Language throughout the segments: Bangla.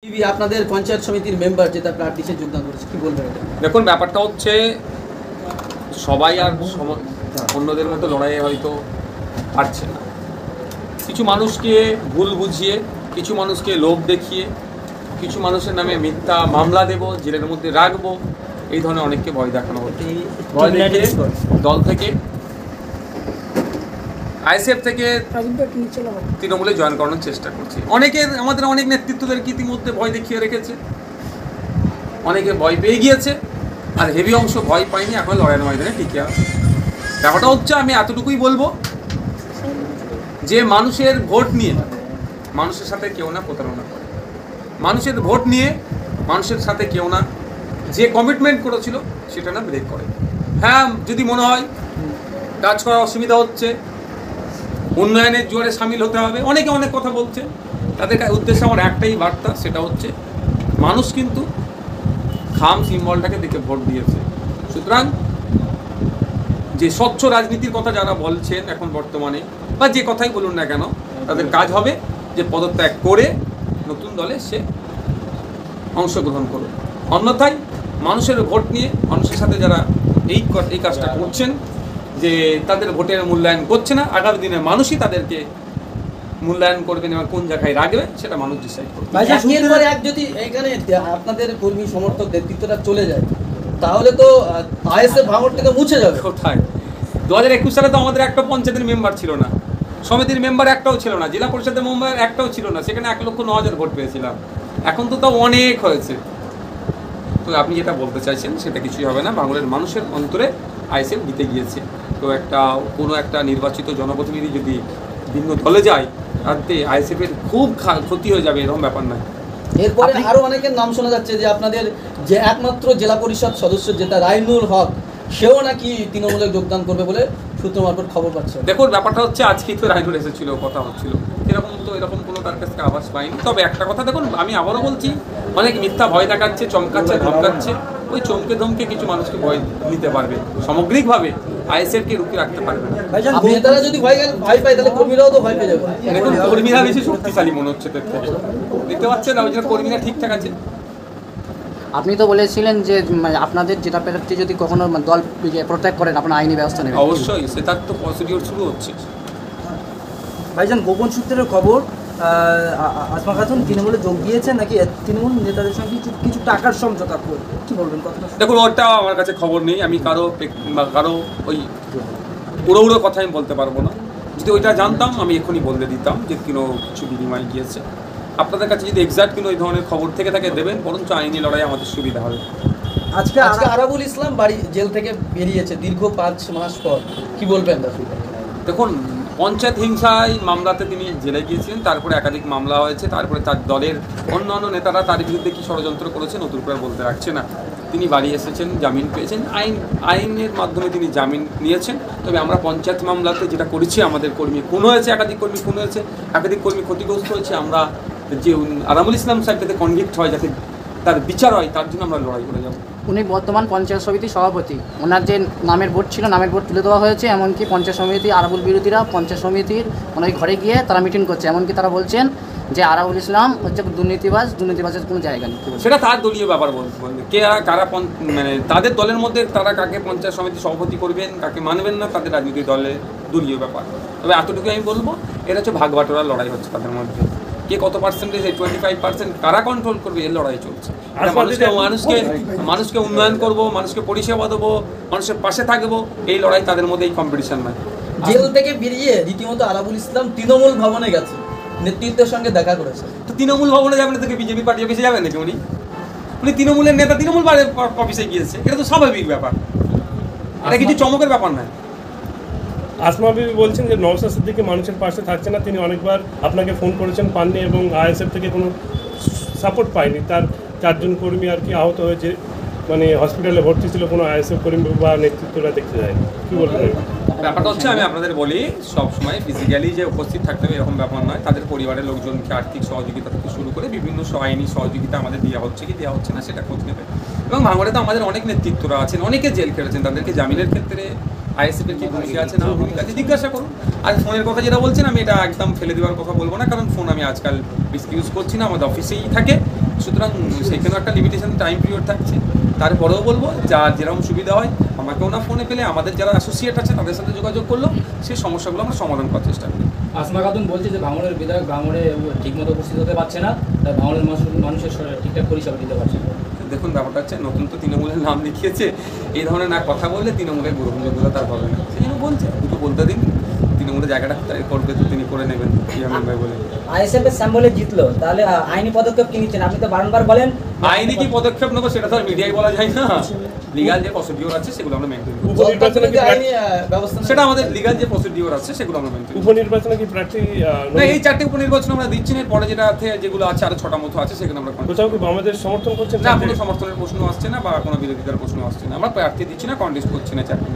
আপনাদের পঞ্চায়েত সমিতির মেম্বার যেটা প্রার্থী হিসেবে যোগদান করেছে, কি বলবেন? দেখুন, ব্যাপারটা হচ্ছে সবাই আর অন্যদের মতো লড়াইয়ে হয়তো পারছে না। কিছু মানুষকে ভুল বুঝিয়ে, কিছু মানুষকে লোভ দেখিয়ে, কিছু মানুষের নামে মিথ্যা মামলা দেব, জেলের মধ্যে রাখবো, এই ধরনের অনেককে ভয় দেখানো হচ্ছে। ভয় দেখিয়ে দল থেকে, আইএসএফ থেকে তৃণমূলে জয়েন করানোর চেষ্টা করছে। আমাদের অনেক নেতৃত্বদেরকে ইতিমধ্যে ভয় দেখিয়ে রেখেছে, অনেকে ভয় পেয়ে গিয়েছে, আর হেভি অংশ ভয় পায়নি, এখন লড়াইয়ের ময়দানে টিকে আছে। ব্যাপারটা হচ্ছে, আমি এতটুকুই বলবো যে মানুষের ভোট নিয়ে মানুষের সাথে কেউ না প্রতারণা করে, মানুষের ভোট নিয়ে মানুষের সাথে কেউ না যে কমিটমেন্ট করেছিল সেটা না ব্রেক করে। হ্যাঁ, যদি মনে হয় কাজ করার অসুবিধা হচ্ছে, উন্নয়নের জোরে সামিল হতে হবে, অনেকে অনেক কথা বলছে, তাদের উদ্দেশ্যে আমার একটাই বার্তা, সেটা হচ্ছে মানুষ কিন্তু খাম সিম্বলটাকে দেখে ভোট দিয়েছে। সুতরাং যে স্বচ্ছ রাজনীতির কথা যারা বলছেন এখন বর্তমানে, বা যে কথাই বলুন না কেন, তাদের কাজ হবে যে পদত্যাগ করে নতুন দলে সে অংশগ্রহণ করুন। অন্যথায় মানুষের ভোট নিয়ে মানুষের সাথে যারা এই কাজটা করছেন, যে তাদের ভোটের মূল্যায়ন করছে না, আগামী দিনে মানুষই তাদেরকে মূল্যায়ন করবেন এবং কোন জায়গায় রাখবে সেটা মানুষ ডিসাইড করবে। যদি এখানে আপনাদের কর্মী সমর্থক নেতৃত্বটা চলে যায়, তাহলে তো আইএসএফ ভাঙড় থেকে মুছে যাবে। কোথায়? 2021 সালে তো আমাদের একটা পঞ্চায়েতের মেম্বার ছিল না, সমিতির মেম্বার একটাও ছিল না, জেলা পরিষদের মেম্বার একটাও ছিল না, সেখানে 1,09,000 ভোট পেয়েছিলাম। এখন তো তাও অনেক হয়েছে। তো আপনি যেটা বলতে চাইছেন সেটা কিছুই হবে না। বাংলার মানুষের অন্তরে আইএসএফ জিতে গিয়েছে। তো কোনো একটা নির্বাচিত জনপ্রতিনিধি যদি ভিন্ন দলে যায়, তাতে আইএসএফের খুব ক্ষতি হয়ে যাবে, এরকম ব্যাপার নয়। এরপরে আরো অনেকের নাম শোনা যাচ্ছে যে আপনাদের যে একমাত্র জেলা পরিষদ সদস্য যেটা রাইনুল হক, সেও নাকি তৃণমূলে যোগদান করবে বলে সূত্র মারফত খবর পাচ্ছে। দেখুন, ব্যাপারটা হচ্ছে আজকেই তো রাইনুল এসেছিল, কথা হচ্ছিল, এরকম কোনো তার কাছ থেকে আভাস পাইনি। তবে একটা কথা দেখুন, আমি আবারও বলছি, অনেক মিথ্যা ভয় দেখাচ্ছে, চমকাচ্ছে, ধমকাচ্ছে। ওই চমকে ধমকে কিছু মানুষকে ভয় নিতে পারবে, সামগ্রিকভাবে আইএসএফকে রুখে রাখতে পারবে না। নেতারা যদি ভয় পায়, তাহলে কর্মীরাও তো ভয় পেয়ে যাবে। দেখুন, কর্মীরা বেশি শক্তিশালী মনে হচ্ছে তার থেকে। দেখতে পাচ্ছেন, ওই জন্য কর্মীরা ঠিকঠাক আছে। আপনি তো বলেছিলেন যে আপনাদের যেটা প্রার্থী যদি কখনো দল প্রত্যাগ করেন, আপনার আইনি ব্যবস্থা নেবেন। অবশ্যই, সেটার তো প্রসিডিওর শুরু হচ্ছে। ভাইজান, গোপন সূত্রের খবর, আসমা খাতুন তৃণমূলে যোগ দিয়েছেন নাকি তৃণমূল নেতাদের সঙ্গে কিছু টাকার সমঝোতা করে, কি বলবেন কথাটা? দেখুন, ওটা আমার কাছে খবর নেই, আমি কারো ওই উড়ো কথা আমি বলতে পারবো না। যদি ওইটা জানতাম আমি এক্ষুনি বলে দিতাম যে কিছু বিনিময় গিয়েছে। আপনাদের কাছে যদি এক্সাক্ট ওই ধরনের খবর থেকে থাকে দেবেন, বরঞ্চ আইনি লড়াই আমাদের সুবিধা হবে। আজকে আরাবুল ইসলাম বাড়ি জেল থেকে বেরিয়েছে দীর্ঘ 5 মাস পর, কি বলবেন? দেখুন, পঞ্চায়েত হিংসায় মামলাতে তিনি জেলে গিয়েছিলেন, তারপরে একাধিক মামলা হয়েছে, তারপরে তার দলের অন্যান্য নেতারা তার বিরুদ্ধে কি ষড়যন্ত্র করেছে নতুন করে বলতে রাখছে না। তিনি বাড়ি এসেছেন, জামিন পেয়েছেন, আইনের মাধ্যমে তিনি জামিন নিয়েছেন। তবে আমরা পঞ্চায়েত মামলাতে যেটা করেছি, আমাদের কর্মী খুন হয়েছে, একাধিক কর্মী খুন হয়েছে, একাধিক কর্মী ক্ষতিগ্রস্ত হয়েছে। আমরা যে আরামুল ইসলাম সাহেব যাতে কনভিক্ট হয়, যাতে তার বিচার হয়, তার জন্য আমরা লড়াই করে যাব। উনি বর্তমান পঞ্চায়েত সমিতির সভাপতি, ওনার যে নামের ভোট ছিল, নামের ভোট তুলে দেওয়া হয়েছে। এমনকি পঞ্চায়েত সমিতি আরাবুল বিরোধীরা পঞ্চায়েত সমিতির ওনার ঘরে গিয়ে তারা মিটিং করছে। এমনকি তারা বলছেন যে আরাবুল ইসলাম হচ্ছে দুর্নীতিবাজের কোনো জায়গা নেই। সেটা তার দলীয় ব্যাপার, বলতে কে কারা মানে তাদের দলের মধ্যে তারা কাকে পঞ্চায়েত সমিতি সভাপতি করবেন, কাকে মানবেন না, তাদের রাজনৈতিক দলীয় ব্যাপার। তবে এতটুকু আমি বলবো, এটা হচ্ছে ভাগ বাটোয়ারার লড়াই হচ্ছে তাদের মধ্যে। কে কত পার্সেন্টেজ, 25% কারা কন্ট্রোল করবে, এর লড়াই চলছে। মানুষকে উন্নয়ন করব, মানুষকে পরিষেবা দেবো, মানুষের পাশে থাকবো, এই লড়াই তাদের মধ্যে, এই কম্পিটিশন নয়। জেল থেকে বেরিয়ে রীতিমতো আরাবুল ইসলাম তৃণমূল ভবনে গেছে, নেতৃত্বের সঙ্গে দেখা করেছে। তো তৃণমূল ভবনে যাবেন থেকে বিজেপি পার্টি অফিসে যাবেন নাকি? উনি তৃণমূলের নেতা, তৃণমূল অফিসে গিয়েছে, এটা তো স্বাভাবিক ব্যাপার, এটা কিছু চমকের ব্যাপার নয়। আসমা বিবি বলছেন যে নওশাদ সিদ্দিকী মানুষের পাশে থাকছে না, তিনি অনেকবার আপনাকে ফোন করেছেন, পাননি, এবং আইএসএফ থেকে কোনো সাপোর্ট পায়নি। তার 4 জন কর্মী আর কি আহত হয়েছে, মানে হসপিটালে ভর্তি ছিল, কোনো আইএসএফ কর্মী বা নেতৃত্বরা দেখতে যায়। কী বলবেন? ব্যাপারটা হচ্ছে, আমি আপনাদের বলি, সবসময় ফিজিক্যালি যে উপস্থিত থাকতে হবে এরকম ব্যাপার নয়। তাদের পরিবারের লোকজনকে আর্থিক সহযোগিতা থেকে শুরু করে বিভিন্ন আইনি সহযোগিতা আমাদের দেওয়া হচ্ছে কি দেওয়া হচ্ছে না, সেটা খোঁজ নেবে। এবং ভাঙড়ে তো আমাদের অনেক নেতৃত্বরা আছেন, অনেকে জেল খেটেছেন, তাদেরকে জামিনের ক্ষেত্রে আইএসএফ এর কি ভূমিকা আছে না ভূমিকা আছে জিজ্ঞাসা করুন। আর ফোনের কথা যেটা বলছেন আমি এটা একদম ফেলে দেওয়ার কথা বলবো না, কারণ ফোন আমি আজকাল বেশি ইউজ করছি না, আমাদের অফিসেই থাকে, সুতরাং সেখানেও একটা লিমিটেশন টাইম পিরিয়ড থাকছে। তারপরেও বলবো যার যেরকম সুবিধা হয় আমাকেও না ফোনে পেলে আমাদের যারা অ্যাসোসিয়েট আছে তাদের সাথে যোগাযোগ করলো, সেই সমস্যাগুলো আমরা সমাধান করার চেষ্টা করি। আসমা খাতুন বলছে যে ভাঙড়ের বিধায়ক ভাঙড়ে ঠিকমতো উপস্থিত হতে পারছে না, তাই ভাঙড়ের মানুষের ঠিকঠাক পরিষেবা দিতে পারছে না। দেখুন ব্যাপারটা হচ্ছে নতুন তো তৃণমূলের নাম লিখিয়েছে, এই ধরনের না কথা বললে তৃণমূলের গ্রহণযোগ্যতা তার হবে না, সেই জন্য বলছে দুটো বলতে দিন, তৃণমূলের জায়গাটা করবে তো তিনি করে নেবেন চেয়ারম্যান ভাই বলে। আইএসএফ এর স্যাম্বলে জিতলো, তাহলে আইনি পদক্ষেপ কি নিচ্ছেন? আপনি তো বারংবার বলেন আইনি কি পদক্ষেপ নেবো সেটা তো আর মিডিয়ায় বলা যায় না, লিগাল যে প্রসিডিওর আছে সেগুলো আমরা মেনটেন করব, উপনির্বাচনে কি আইনি ব্যবস্থা সেটা আমাদের লিগাল যে প্রসিডিওর আছে সেগুলো আমরা মেনটেন করব। উপনির্বাচনে কি প্রার্থী না এই 4টে উপনির্বাচন আমরা দিচ্ছি না, পরে যেটা আছে যেগুলো আছে আরো 6টা মতো আছে সেগুলো আমরা কোথাও কি আমাদের সমর্থন করছেন? না কোনো সমর্থনের প্রশ্ন আসছে না বা কোনো বিরোধিতার প্রশ্ন আসছে না, আমরা প্রার্থী দিচ্ছি না, কন্টেস্ট করছি না 4টে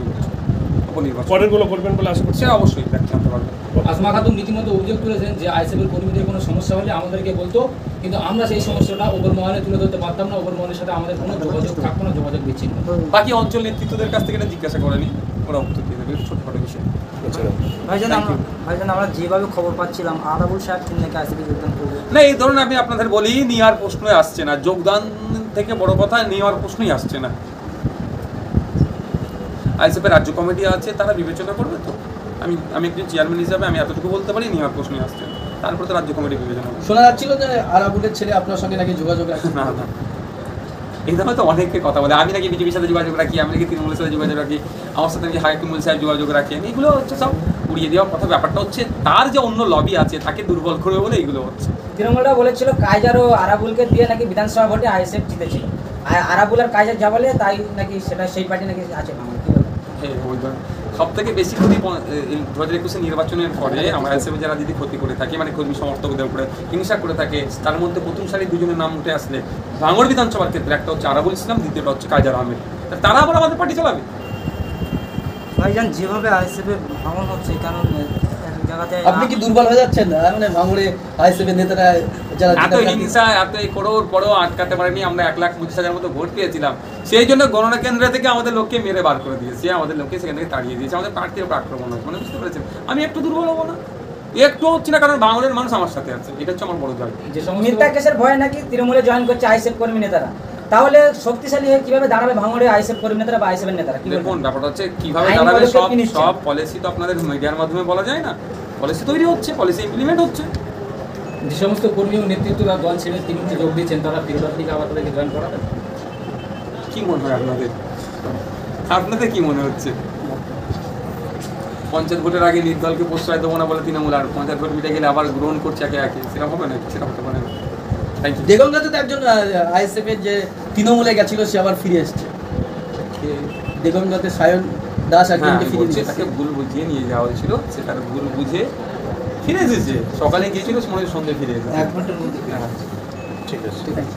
উপনির্বাচন। পরের গুলো করবেন বলে আশা করছি। সে অবশ্যই প্রার্থী আনতে পারবেন। আসমা খাতুন রীতিমতো অভিযোগ তুলেছেন যে আইএসএফ এর কর্মীদের কোনো সমস্যা হলে আমাদেরকে বলতো, কিন্তু আমরা সেই সমস্যাটা ওপর মহলে তুলে ধরতে পারতাম না, ওপর মহলের সাথে আমাদের কোনো যোগাযোগ থাকতো না, যোগাযোগ বিচ্ছিন্ন। বাকি অঞ্চল নেতৃত্বদের কাছ থেকে এটা জিজ্ঞাসা করেনি, ওরা উত্তর দিয়ে দেবে, ছোটখাটো বিষয়। ভাইজান আমরা যেভাবে খবর পাচ্ছিলাম আরাবুল সাহেব তিনি নাকি আইএসএফে যোগদান করবে। না এই ধরুন আমি আপনাদের বলি নেওয়ার প্রশ্নই আসছে না, যোগদান থেকে বড় কথা নেওয়ার প্রশ্নই আসছে না। আইএসএফের রাজ্য কমিটি আছে, তারা বিবেচনা করবে তো, আমি একজন চেয়ারম্যান হিসাবে আমি এতটুকু বলতে পারি নেওয়ার প্রশ্নই আসছে না, তারপর তো রাজ্য কমিটি বিবেচনা করবে। শোনা যাচ্ছিল যে আরাবুলের ছেলে আপনার সঙ্গে নাকি যোগাযোগ রাখছে। না না এই ধরনের তো অনেকে কথা বলে, আমি নাকি বিজেপির সাথে যোগাযোগ রাখি, আমি নাকি তৃণমূলের সাথে যোগাযোগ রাখি, আমার সাথে নাকি হাকিমুল সাহেব যোগাযোগ রাখেন, এগুলো হচ্ছে সব উড়িয়ে দেওয়ার কথা। ব্যাপারটা হচ্ছে তার যে অন্য লবি আছে তাকে দুর্বল করবে বলে এগুলো হচ্ছে। তৃণমূলরা বলেছিল কাইজার ও আরাবুলকে দিয়ে নাকি বিধানসভা ভোটে আইএসএফ জিতেছিল, আর আরাবুল আর কাইজার যা বলে তাই নাকি সেটা সেই পার্টি নাকি আছে ভাঙড়ে, কি বলেন? সব থেকে বেশি ক্ষতি 2021 নির্বাচনের পরে আমরা আইএসএফ যারা যদি ক্ষতি করে থাকি, মানে কর্মী সমর্থকদের উপরে হিংসা করে থাকে, তার মধ্যে প্রথম সারি দুজনের নাম উঠে আসলে ভাঙড় বিধানসভার ক্ষেত্রে একটা হচ্ছে আরাবুল ইসলাম, দ্বিতীয়টা হচ্ছে কাইজার আহমেদ, তারা আবার আমাদের পার্টি চালাবে। ভাইজান যেভাবে আইএসএফে ভাঙন হচ্ছে, কারণ এক জায়গাতে আপনি কি দুর্বল হয়ে যাচ্ছেন না? মানে ভাঙড়ে আইএসএফের নেতারা যারা এত হিংসা এত এই করোর পরেও আটকাতে পারেনি, আমরা 1,25,000 মতো ভোট পেয়েছিলাম, সেই জন্য গণনা কেন্দ্র থেকে আমাদের লোককে মেরে বার করে দিয়েছে, আমাদের লোককে সেখান থেকে তাড়িয়ে দিয়েছে, আমাদের প্রার্থীর উপর আক্রমণ হচ্ছে, মানে বুঝতে পেরেছেন? আমি একটু দুর্বল হবো না, একটু হচ্ছে না, কারণ বাংলার মানুষ আমার সাথে আছে, এটা হচ্ছে আমার বড় জয়। যে সমস্ত মিথ্যা কেসের ভয়ে নাকি তৃণমূলে জয়েন করছে আইএসএফ কর্মী নেতারা, তাহলে শক্তিশালী হয়ে কিভাবে দাঁড়াবে ভাঙড়ে আইএসএফ কর্মী নেতারা বা আইএসএফের নেতারা? কি দেখুন বলবেন? ব্যাপারটা হচ্ছে কিভাবে আইনি দাঁড়াবে, পদক্ষেপ কি নিচ্ছেন? সব পলিসি তো আপনাদের মিডিয়ার মাধ্যমে বলা যায় না, পলিসি তৈরি হচ্ছে, পলিসি ইমপ্লিমেন্ট হচ্ছে। যে সমস্ত কর্মী ও নেতৃত্বরা দল ছেড়ে তৃণমূলে যোগ দিয়েছেন তারা ফিরোজার থেকে আবার তাদেরকে জয়েন করাবেন? কি মনে হয় আপনাদের কি মনে হচ্ছে? পঞ্চায়েত ভোটের আগে নির্দলকে প্রশ্রয় দেবো না বলে তৃণমূল, আর পঞ্চায়েত ভোট মিটে গেলে আবার গ্রহণ করছে একে একে, সেটা হবে না, সেটা হতে পারে না। Thank you. দেগঙ্গাতে তো একজন আইএসএফ এর যে তৃণমূলে গেছিল সে আবার ফিরে এসেছে। দেগঙ্গাতে সায়ন দাস একজনকে ফিরে বলছে দিয়েছে। তাকে ভুল বুঝিয়ে নিয়ে যাওয়া হয়েছিল, সে তার ভুল বুঝে ফিরে এসেছে, সকালে গিয়েছিল সন্ধ্যে ফিরে এসেছে। এক ঘন্টার মধ্যে হ্যাঁ ঠিক আছে। ঠিক আছে।